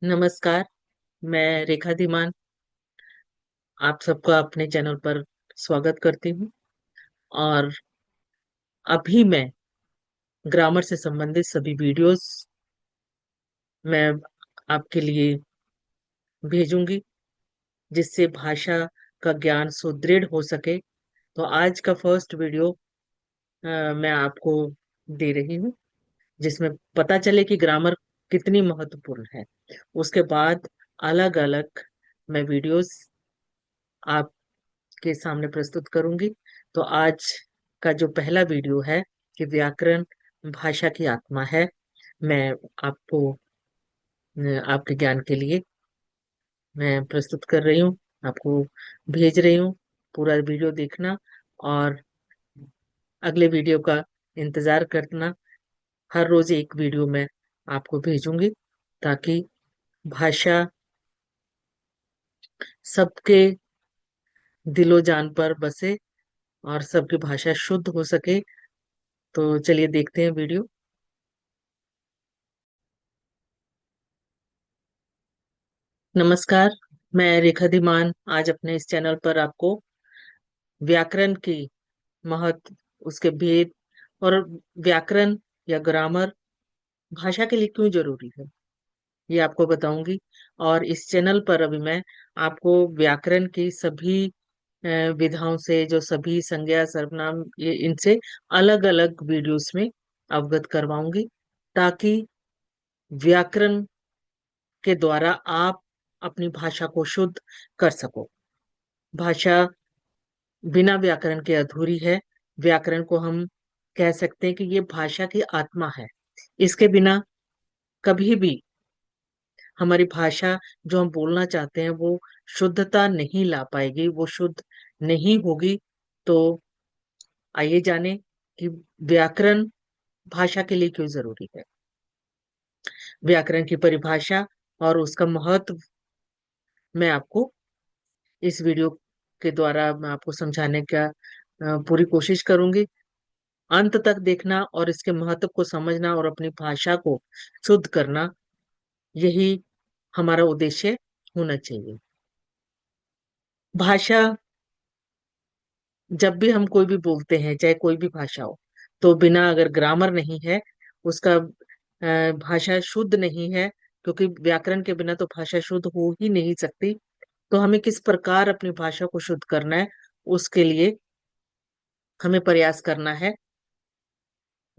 नमस्कार। मैं रेखा धीमान आप सबका अपने चैनल पर स्वागत करती हूँ। और अभी मैं ग्रामर से संबंधित सभी वीडियोस मैं आपके लिए भेजूंगी, जिससे भाषा का ज्ञान सुदृढ़ हो सके। तो आज का फर्स्ट वीडियो मैं आपको दे रही हूँ, जिसमें पता चले कि ग्रामर कितनी महत्वपूर्ण है। उसके बाद अलग अलग मैं वीडियोस के सामने प्रस्तुत करूंगी। तो आज का जो पहला वीडियो है कि व्याकरण भाषा की आत्मा है, मैं आपको आपके ज्ञान के लिए मैं प्रस्तुत कर रही हूँ, आपको भेज रही हूँ। पूरा वीडियो देखना और अगले वीडियो का इंतजार करना। हर रोज एक वीडियो मैं आपको भेजूंगी, ताकि भाषा सबके दिलो जान पर बसे और सबकी भाषा शुद्ध हो सके। तो चलिए देखते हैं वीडियो। नमस्कार। मैं रेखा धीमान आज अपने इस चैनल पर आपको व्याकरण की महत्व, उसके भेद और व्याकरण या ग्रामर भाषा के लिए क्यों जरूरी है, ये आपको बताऊंगी। और इस चैनल पर अभी मैं आपको व्याकरण की सभी विधाओं से, जो सभी संज्ञा सर्वनाम, ये इनसे अलग अलग वीडियोस में अवगत करवाऊंगी, ताकि व्याकरण के द्वारा आप अपनी भाषा को शुद्ध कर सको। भाषा बिना व्याकरण के अधूरी है। व्याकरण को हम कह सकते हैं कि ये भाषा की आत्मा है। इसके बिना कभी भी हमारी भाषा, जो हम बोलना चाहते हैं, वो शुद्धता नहीं ला पाएगी, वो शुद्ध नहीं होगी। तो आइए जाने कि व्याकरण भाषा के लिए क्यों जरूरी है। व्याकरण की परिभाषा और उसका महत्व मैं आपको इस वीडियो के द्वारा मैं आपको समझाने का पूरी कोशिश करूंगी। अंत तक देखना और इसके महत्व को समझना और अपनी भाषा को शुद्ध करना, यही हमारा उद्देश्य होना चाहिए। भाषा, जब भी हम कोई भी बोलते हैं, चाहे कोई भी भाषा हो, तो बिना अगर ग्रामर नहीं है उसका भाषा शुद्ध नहीं है, क्योंकि व्याकरण के बिना तो भाषा शुद्ध हो ही नहीं सकती। तो हमें किस प्रकार अपनी भाषा को शुद्ध करना है, उसके लिए हमें प्रयास करना है।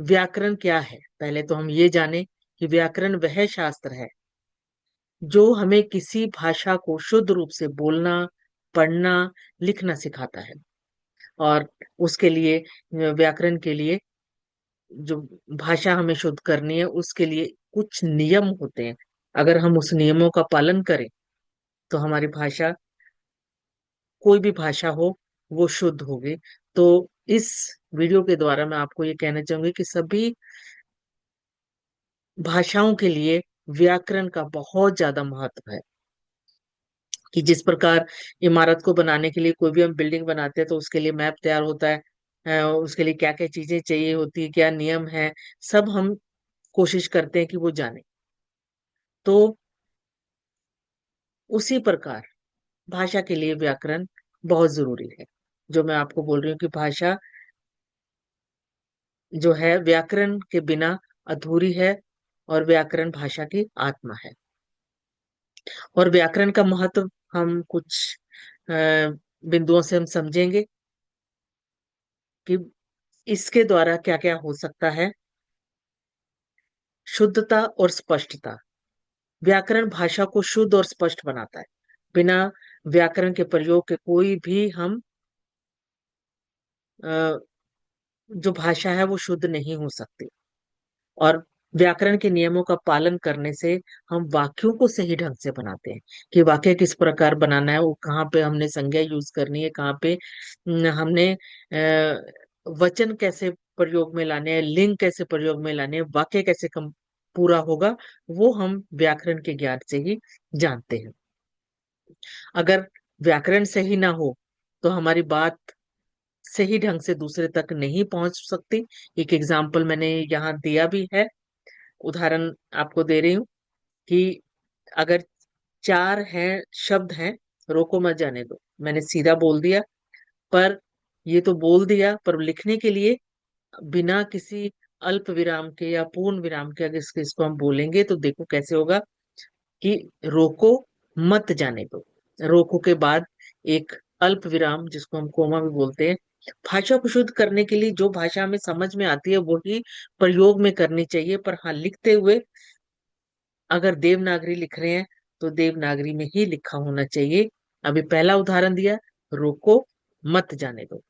व्याकरण क्या है, पहले तो हम ये जाने कि व्याकरण वह शास्त्र है जो हमें किसी भाषा को शुद्ध रूप से बोलना, पढ़ना, लिखना सिखाता है। और उसके लिए व्याकरण के लिए, जो भाषा हमें शुद्ध करनी है, उसके लिए कुछ नियम होते हैं। अगर हम उस नियमों का पालन करें तो हमारी भाषा, कोई भी भाषा हो, वो शुद्ध होगी। तो इस वीडियो के द्वारा मैं आपको ये कहना चाहूंगी कि सभी भाषाओं के लिए व्याकरण का बहुत ज्यादा महत्व है। कि जिस प्रकार इमारत को बनाने के लिए, कोई भी हम बिल्डिंग बनाते हैं तो उसके लिए मैप तैयार होता है, उसके लिए क्या क्या चीजें चाहिए होती है, क्या नियम है, सब हम कोशिश करते हैं कि वो जाने। तो उसी प्रकार भाषा के लिए व्याकरण बहुत जरूरी है। जो मैं आपको बोल रही हूँ कि भाषा जो है व्याकरण के बिना अधूरी है, और व्याकरण भाषा की आत्मा है। और व्याकरण का महत्व हम कुछ अ, बिंदुओं से हम समझेंगे कि इसके द्वारा क्या क्या हो सकता है। शुद्धता और स्पष्टता, व्याकरण भाषा को शुद्ध और स्पष्ट बनाता है। बिना व्याकरण के प्रयोग के कोई भी हम अ, जो भाषा है वो शुद्ध नहीं हो सकती। और व्याकरण के नियमों का पालन करने से हम वाक्यों को सही ढंग से बनाते हैं, कि वाक्य किस प्रकार बनाना है, वो कहाँ पे हमने संज्ञा यूज करनी है, कहाँ पे हमने वचन कैसे प्रयोग में लाने हैं, लिंग कैसे प्रयोग में लाने हैं, वाक्य कैसे कम पूरा होगा, वो हम व्याकरण के ज्ञान से ही जानते हैं। अगर व्याकरण सही ना हो तो हमारी बात सही ढंग से दूसरे तक नहीं पहुंच सकती। एक एग्जाम्पल मैंने यहाँ दिया भी है, उदाहरण आपको दे रही हूँ कि अगर चार हैं शब्द हैं, रोको मत जाने दो, मैंने सीधा बोल दिया, पर ये तो बोल दिया, पर लिखने के लिए बिना किसी अल्प विराम के या पूर्ण विराम के अगर इसको हम बोलेंगे तो देखो कैसे होगा कि रोको मत जाने दो। रोको के बाद एक अल्प विराम जिसको हम कोमा भी बोलते हैं। भाषा को शुद्ध करने के लिए जो भाषा हमें समझ में आती है वही प्रयोग में करनी चाहिए, पर हाँ लिखते हुए अगर देवनागरी लिख रहे हैं तो देवनागरी में ही लिखा होना चाहिए। अभी पहला उदाहरण दिया, रोको मत जाने दो,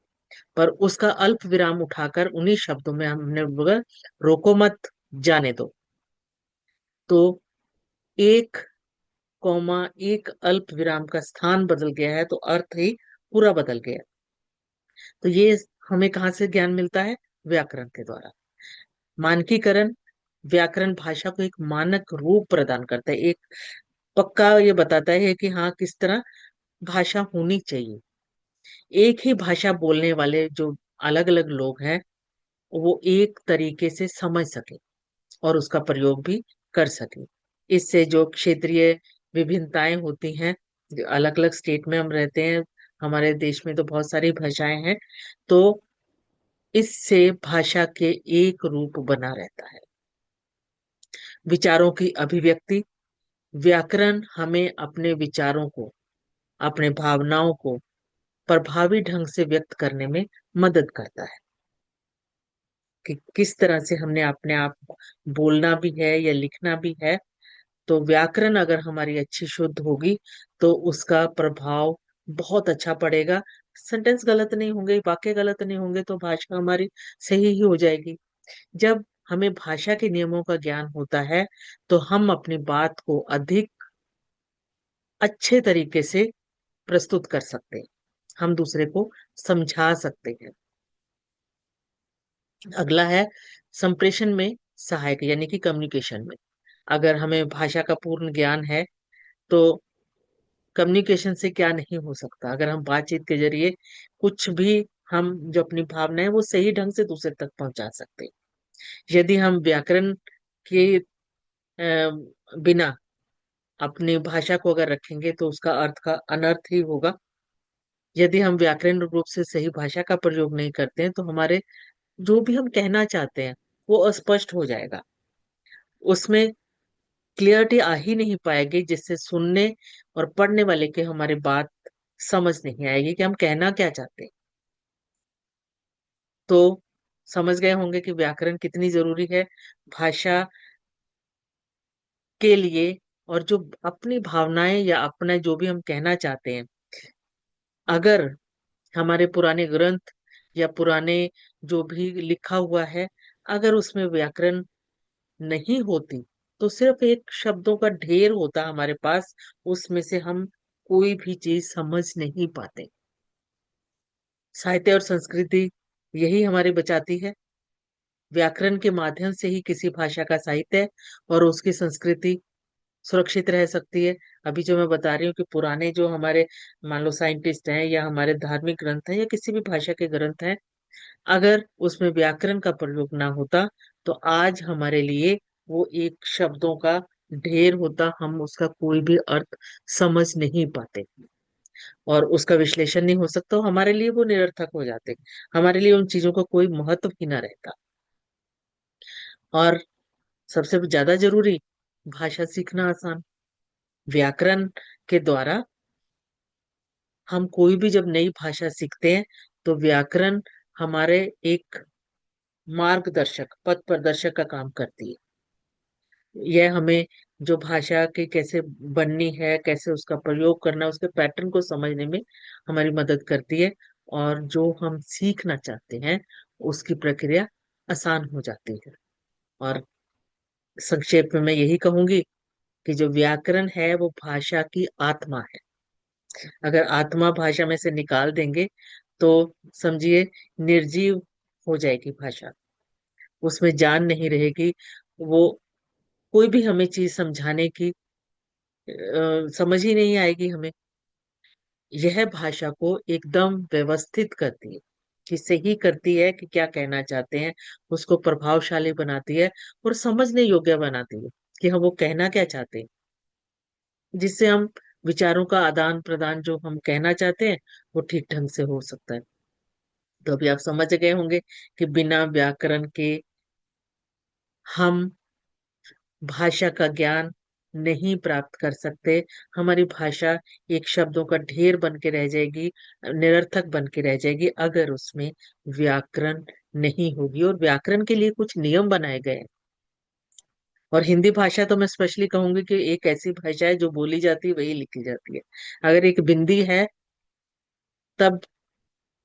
पर उसका अल्प विराम उठाकर उन्हीं शब्दों में हमने बोला रोको मत जाने दो। तो एक कॉमा एक अल्प विराम का स्थान बदल गया है तो अर्थ ही पूरा बदल गया। तो ये हमें कहाँ से ज्ञान मिलता है? व्याकरण के द्वारा। मानकीकरण, व्याकरण भाषा को एक मानक रूप प्रदान करता है, एक पक्का ये बताता है कि हाँ किस तरह भाषा होनी चाहिए। एक ही भाषा बोलने वाले जो अलग अलग लोग हैं वो एक तरीके से समझ सके और उसका प्रयोग भी कर सके। इससे जो क्षेत्रीय विभिन्नताएं होती हैं, अलग अलग स्टेट में हम रहते हैं, हमारे देश में तो बहुत सारी भाषाएं हैं, तो इससे भाषा के एक रूप बना रहता है। विचारों की अभिव्यक्ति, व्याकरण हमें अपने विचारों को, अपने भावनाओं को प्रभावी ढंग से व्यक्त करने में मदद करता है कि किस तरह से हमने अपने आप बोलना भी है या लिखना भी है। तो व्याकरण अगर हमारी अच्छी शुद्ध होगी तो उसका प्रभाव बहुत अच्छा पड़ेगा। सेंटेंस गलत नहीं होंगे, वाक्य गलत नहीं होंगे तो भाषा हमारी सही ही हो जाएगी। जब हमें भाषा के नियमों का ज्ञान होता है तो हम अपनी बात को अधिक अच्छे तरीके से प्रस्तुत कर सकते हैं, हम दूसरे को समझा सकते हैं। अगला है संप्रेषण में सहायक यानी कि कम्युनिकेशन में। अगर हमें भाषा का पूर्ण ज्ञान है तो कम्युनिकेशन से क्या नहीं हो सकता। अगर हम बातचीत के जरिए कुछ भी, हम जो अपनी भावना है वो सही ढंग से दूसरे तक पहुंचा सकते हैं। यदि हम व्याकरण के बिना अपनी भाषा को अगर रखेंगे तो उसका अर्थ का अनर्थ ही होगा। यदि हम व्याकरण रूप से सही भाषा का प्रयोग नहीं करते हैं तो हमारे जो भी हम कहना चाहते हैं वो अस्पष्ट हो जाएगा, उसमें क्लियरिटी आ ही नहीं पाएगी, जिससे सुनने और पढ़ने वाले के हमारी बात समझ नहीं आएगी कि हम कहना क्या चाहते हैं। तो समझ गए होंगे कि व्याकरण कितनी जरूरी है भाषा के लिए। और जो अपनी भावनाएं या अपना जो भी हम कहना चाहते हैं, अगर हमारे पुराने ग्रंथ या पुराने जो भी लिखा हुआ है अगर उसमें व्याकरण नहीं होती तो सिर्फ एक शब्दों का ढेर होता हमारे पास, उसमें से हम कोई भी चीज समझ नहीं पाते। साहित्य और संस्कृति यही हमारी बचाती है। व्याकरण के माध्यम से ही किसी भाषा का साहित्य और उसकी संस्कृति सुरक्षित रह सकती है। अभी जो मैं बता रही हूँ कि पुराने जो हमारे मान लो साइंटिस्ट हैं या हमारे धार्मिक ग्रंथ हैं या किसी भी भाषा के ग्रंथ हैं, अगर उसमें व्याकरण का प्रयोग ना होता तो आज हमारे लिए वो एक शब्दों का ढेर होता, हम उसका कोई भी अर्थ समझ नहीं पाते और उसका विश्लेषण नहीं हो सकता, हमारे लिए वो निरर्थक हो जाते, हमारे लिए उन चीजों का कोई महत्व ही ना रहता। और सबसे ज्यादा जरूरी, भाषा सीखना आसान। व्याकरण के द्वारा हम कोई भी जब नई भाषा सीखते हैं तो व्याकरण हमारे एक मार्गदर्शक, पथ प्रदर्शक का काम करती है। यह हमें जो भाषा की कैसे बननी है, कैसे उसका प्रयोग करना है, उसके पैटर्न को समझने में हमारी मदद करती है और जो हम सीखना चाहते हैं उसकी प्रक्रिया आसान हो जाती है। और संक्षेप में मैं यही कहूंगी कि जो व्याकरण है वो भाषा की आत्मा है। अगर आत्मा भाषा में से निकाल देंगे तो समझिए निर्जीव हो जाएगी भाषा, उसमें जान नहीं रहेगी। वो कोई भी हमें चीज समझाने की समझ ही नहीं आएगी हमें। यह भाषा को एकदम व्यवस्थित करती है, कि सही करती है कि क्या कहना चाहते हैं, उसको प्रभावशाली बनाती है और समझने योग्य बनाती है कि हम वो कहना क्या चाहते हैं। जिससे हम विचारों का आदान प्रदान जो हम कहना चाहते हैं वो ठीक ढंग से हो सकता है। तो अभी आप समझ गए होंगे कि बिना व्याकरण के हम भाषा का ज्ञान नहीं प्राप्त कर सकते। हमारी भाषा एक शब्दों का ढेर बन के रह जाएगी, निरर्थक बन के रह जाएगी, अगर उसमें व्याकरण नहीं होगी। और व्याकरण के लिए कुछ नियम बनाए गए हैं। और हिंदी भाषा तो मैं स्पेशली कहूंगी कि एक ऐसी भाषा है जो बोली जाती है वही लिखी जाती है। अगर एक बिंदी है तब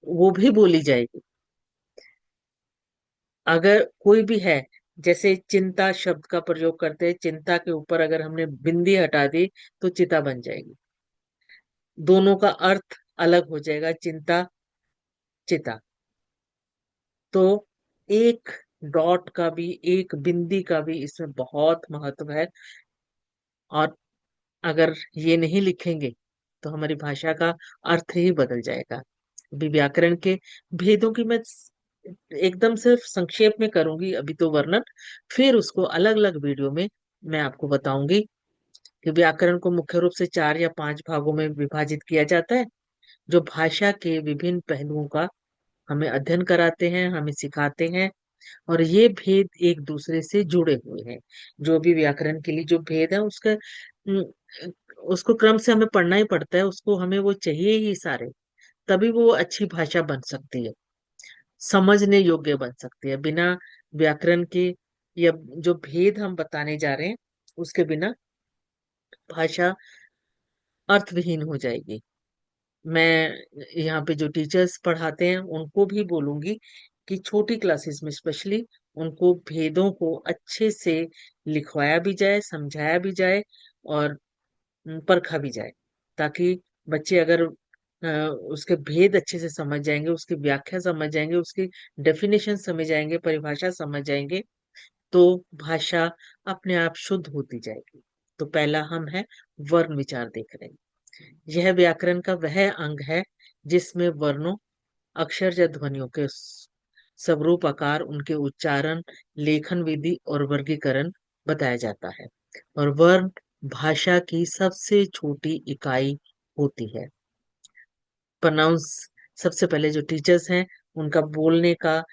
वो भी बोली जाएगी। अगर कोई भी है, जैसे चिंता शब्द का प्रयोग करते हैं, चिंता के ऊपर अगर हमने बिंदी हटा दी तो चिता बन जाएगी। दोनों का अर्थ अलग हो जाएगा, चिंता चिता। तो एक डॉट का भी, एक बिंदी का भी इसमें बहुत महत्व है। और अगर ये नहीं लिखेंगे तो हमारी भाषा का अर्थ ही बदल जाएगा। अभी व्याकरण के भेदों की मैं एकदम सिर्फ संक्षेप में करूंगी अभी तो वर्णन, फिर उसको अलग अलग वीडियो में मैं आपको बताऊंगी कि व्याकरण को मुख्य रूप से 4 या 5 भागों में विभाजित किया जाता है, जो भाषा के विभिन्न पहलुओं का हमें अध्ययन कराते हैं, हमें सिखाते हैं। और ये भेद एक दूसरे से जुड़े हुए हैं। जो भी व्याकरण के लिए जो भेद है उसका उसको क्रम से हमें पढ़ना ही पड़ता है, उसको हमें वो चाहिए ही सारे, तभी वो अच्छी भाषा बन सकती है, समझने योग्य बन सकती है। बिना व्याकरण के या जो भेद हम बताने जा रहे हैं उसके बिना भाषा अर्थविहीन हो जाएगी। मैं यहाँ पे जो टीचर्स पढ़ाते हैं उनको भी बोलूंगी कि छोटी क्लासेस में स्पेशली उनको भेदों को अच्छे से लिखवाया भी जाए, समझाया भी जाए, और परखा भी जाए, ताकि बच्चे अगर उसके भेद अच्छे से समझ जाएंगे, उसकी व्याख्या समझ जाएंगे, उसकी डेफिनेशन समझ जाएंगे, परिभाषा समझ जाएंगे, तो भाषा अपने आप शुद्ध होती जाएगी। तो पहला हम है वर्ण विचार देख रहे हैं। यह व्याकरण का वह अंग है जिसमें वर्णों, अक्षर या ध्वनियों के स्वरूप, आकार, उनके उच्चारण, लेखन विधि और वर्गीकरण बताया जाता है। और वर्ण भाषा की सबसे छोटी इकाई होती है। प्रोनाउंस, सबसे पहले जो टीचर्स हैं उनका बोलने का,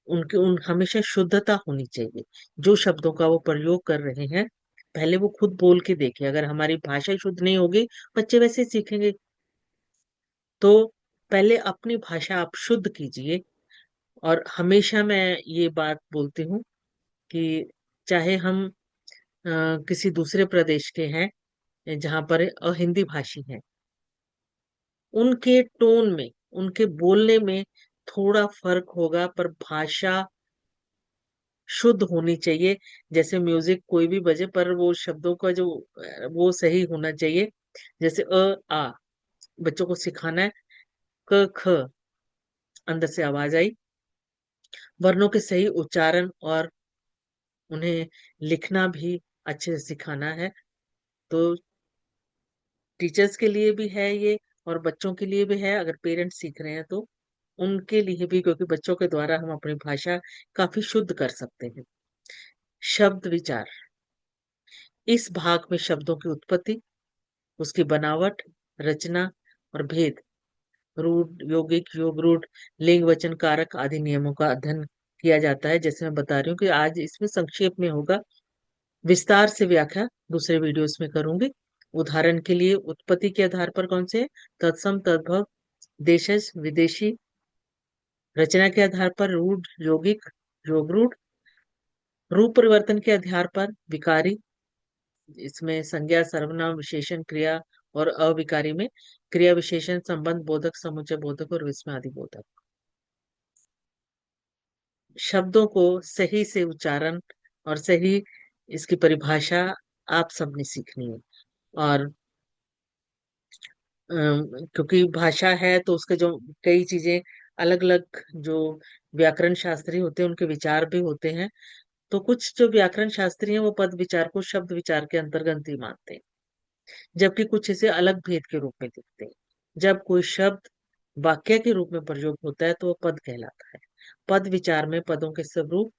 उनके उन हमेशा शुद्धता होनी चाहिए। जो शब्दों का वो प्रयोग कर रहे हैं पहले वो खुद बोल के देखें। अगर हमारी भाषा शुद्ध नहीं होगी बच्चे वैसे ही सीखेंगे। तो पहले अपनी भाषा आप शुद्ध कीजिए। और हमेशा मैं ये बात बोलती हूँ कि चाहे हम किसी दूसरे प्रदेश के हैं जहाँ पर हिंदी भाषी हैं, उनके टोन में, उनके बोलने में थोड़ा फर्क होगा, पर भाषा शुद्ध होनी चाहिए। जैसे म्यूजिक कोई भी बजे पर वो शब्दों का जो वो सही होना चाहिए। जैसे आ, बच्चों को सिखाना है, क ख, अंदर से आवाज आई, वर्णों के सही उच्चारण, और उन्हें लिखना भी अच्छे से सिखाना है। तो टीचर्स के लिए भी है ये, और बच्चों के लिए भी है। अगर पेरेंट्स सीख रहे हैं तो उनके लिए भी, क्योंकि बच्चों के द्वारा हम अपनी भाषा काफी शुद्ध कर सकते हैं। शब्द विचार, इस भाग में शब्दों की उत्पत्ति, उसकी बनावट, रचना और भेद, रूढ़, यौगिक, योग रूढ़, लिंग वचन कारक आदि नियमों का अध्ययन किया जाता है। जैसे मैं बता रही हूँ कि आज इसमें संक्षेप में होगा, विस्तार से व्याख्या दूसरे वीडियोस में करूंगी। उदाहरण के लिए उत्पत्ति के आधार पर कौन से हैं? तत्सम, तद्भव, देशज, विदेशी। रचना के आधार पर रूढ़, यौगिक, योग रूढ़। रूप परिवर्तन के आधार पर विकारी, इसमें संज्ञा, सर्वनाम, विशेषण, क्रिया। और अविकारी में क्रिया, विशेषण, संबंध बोधक, समुच्चय बोधक और विस्मय आदि बोधक। शब्दों को सही से उच्चारण और सही इसकी परिभाषा आप सबने सीखनी है। और क्योंकि भाषा है तो उसके जो कई चीजें अलग अलग, जो व्याकरण शास्त्री होते हैं उनके विचार भी होते हैं। तो कुछ जो व्याकरण शास्त्री हैं वो पद विचार को शब्द विचार के अंतर्गत ही मानते हैं, जबकि कुछ इसे अलग भेद के रूप में देखते हैं। जब कोई शब्द वाक्य के रूप में प्रयोग होता है तो वह पद कहलाता है। पद विचार में पदों के स्वरूप,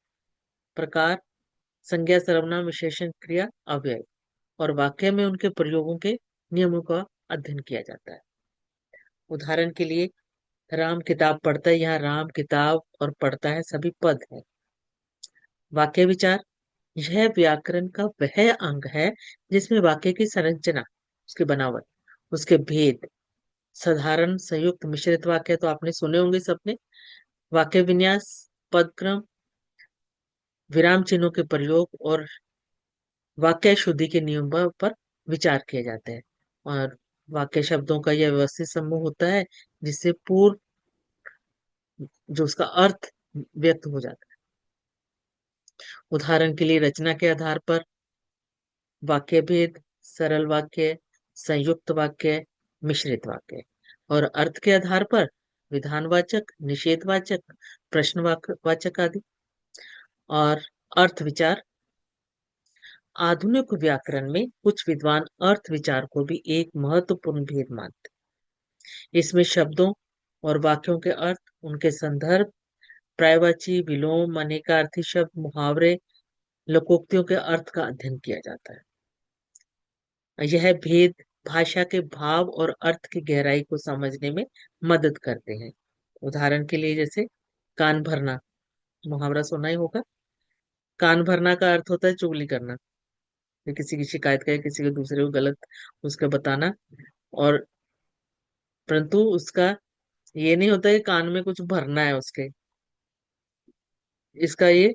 प्रकार, संज्ञा, सर्वनाम, विशेषण, क्रिया, अव्यय, और वाक्य में उनके प्रयोगों के नियमों का अध्ययन किया जाता है। उदाहरण के लिए, राम किताब पढ़ता है, यहाँ राम किताब और पढ़ता है सभी पद है। वाक्य विचार, यह व्याकरण का वह अंग है जिसमें वाक्य की संरचना, उसकी बनावट, उसके भेद, साधारण, संयुक्त, मिश्रित वाक्य तो आपने सुने होंगे सबने, वाक्य विन्यास, पद क्रम, विराम चिन्हों के प्रयोग और वाक्य शुद्धि के नियमों पर विचार किए जाते हैं। और वाक्य शब्दों का यह व्यवस्थित समूह होता है जिससे पूर्व जो उसका अर्थ व्यक्त हो जाता है। उदाहरण के लिए, रचना के आधार पर वाक्य भेद, सरल वाक्य, संयुक्त वाक्य, मिश्रित वाक्य, और अर्थ के आधार पर विधानवाचक, निषेधवाचक, प्रश्नवाचक आदि। और अर्थ विचार, आधुनिक व्याकरण में कुछ विद्वान अर्थ विचार को भी एक महत्वपूर्ण भेद मानते हैं। इसमें शब्दों और वाक्यों के अर्थ, उनके संदर्भ, पर्यायवाची, विलोम, अनेकार्थी शब्द, मुहावरे, लोकोक्तियों के अर्थ का अध्ययन किया जाता है। यह भेद भाषा के भाव और अर्थ की गहराई को समझने में मदद करते हैं। उदाहरण के लिए, जैसे कान भरना, मुहावरा सुना ही होगा। कान भरना का अर्थ होता है चुगली करना, कि किसी की शिकायत करे, किसी को दूसरे को गलत उसका बताना। और परंतु उसका ये नहीं होता कि कान में कुछ भरना है उसके, इसका ये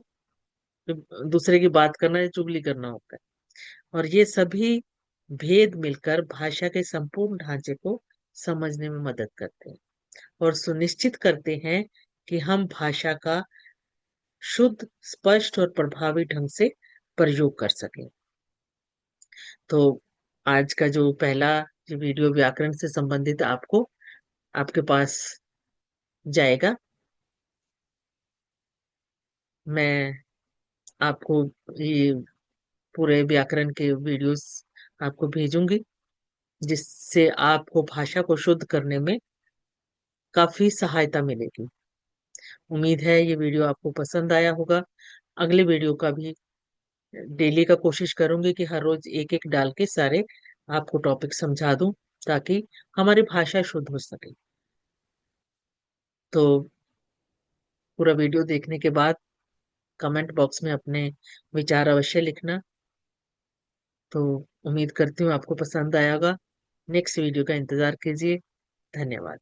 दूसरे की बात करना या चुगली करना होता है। और ये सभी भेद मिलकर भाषा के संपूर्ण ढांचे को समझने में मदद करते हैं और सुनिश्चित करते हैं कि हम भाषा का शुद्ध, स्पष्ट और प्रभावी ढंग से प्रयोग कर सकें। तो आज का जो पहला जो वीडियो व्याकरण से संबंधित आपको आपके पास जाएगा। मैं आपको ये पूरे व्याकरण के वीडियोस आपको भेजूंगी, जिससे आपको भाषा को शुद्ध करने में काफी सहायता मिलेगी। उम्मीद है ये वीडियो आपको पसंद आया होगा। अगले वीडियो का भी डेली का कोशिश करूंगी कि हर रोज एक एक डाल के सारे आपको टॉपिक समझा दूं, ताकि हमारी भाषा शुद्ध हो सके। तो पूरा वीडियो देखने के बाद कमेंट बॉक्स में अपने विचार अवश्य लिखना। तो उम्मीद करती हूँ आपको पसंद आया होगा। नेक्स्ट वीडियो का इंतजार कीजिए। धन्यवाद।